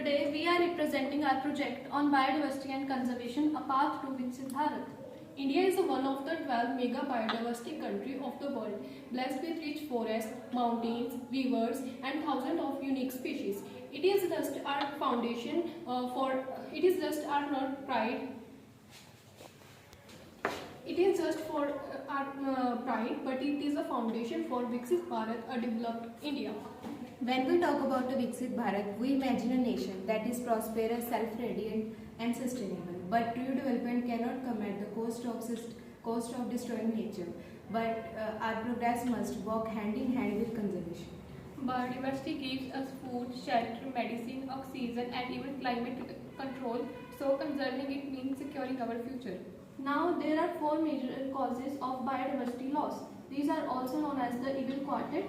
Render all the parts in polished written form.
Today we are representing our project on biodiversity and conservation, a path to Viksit Bharat. India is one of the 12 mega biodiversity country of the world, blessed with rich forests, mountains, rivers, and thousands of unique species. It is just our foundation it is just our not pride. It is just for our pride, but it is a foundation for Viksit Bharat, a developed India. When we talk about the Viksit Bharat, we imagine a nation that is prosperous, self-reliant and sustainable. But true development cannot come at the cost of destroying nature. But our progress must walk hand in hand with conservation. Biodiversity gives us food, shelter, medicine, oxygen and even climate control, so conserving it means securing our future. Now there are four major causes of biodiversity loss. These are also known as the evil quartet.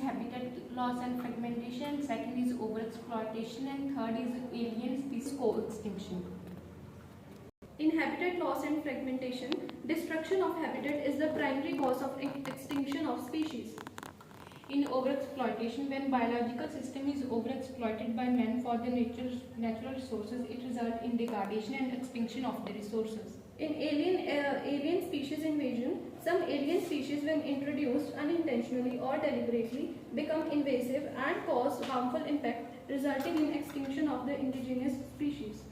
Habitat loss and fragmentation, second is overexploitation, and third is alien species co-extinction. In habitat loss and fragmentation, destruction of habitat is the primary cause of extinction of species. In overexploitation, when biological system is overexploited by man for the natural resources, it results in degradation and extinction of the resources. In alien species invasion, some alien species when introduced unintentionally or deliberately become invasive and cause harmful impact, resulting in extinction of the indigenous species.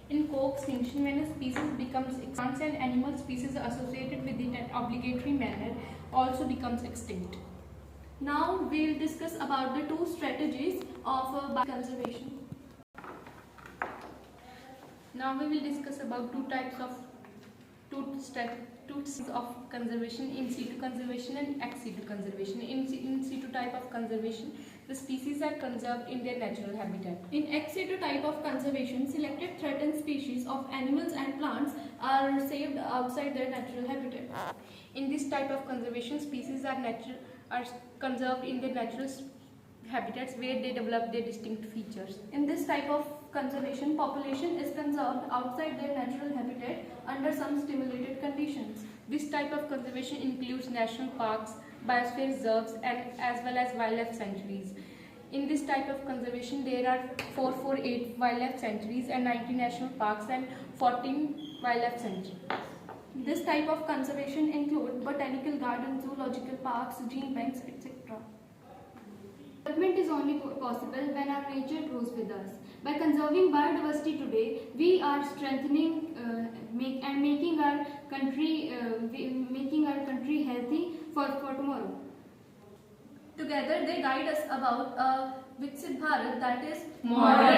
In co-extinction, when a species becomes extinct and animal species associated with it in an obligatory manner also becomes extinct. Now we will discuss about the two strategies of conservation. Now we will discuss about two types of conservation: in situ conservation and ex situ conservation. In situ type of conservation, the species are conserved in their natural habitat. In ex situ type of conservation, selected threatened species of animals and plants are saved outside their natural habitat. In this type of conservation, species are conserved in their natural habitats where they develop their distinct features. In this type of conservation, population is conserved outside their natural habitat under some stimulated conditions. This type of conservation includes national parks, biosphere reserves, and as well as wildlife sanctuaries. In this type of conservation, there are 448 wildlife sanctuaries and 90 national parks and 14 wildlife sanctuaries. This type of conservation include botanical gardens, zoological parks, gene banks, etc. Development is only possible when our nature grows with us. By conserving biodiversity today, we are strengthening and making our country healthy for tomorrow. Together, they guide us about a Viksit Bharat that is Moral,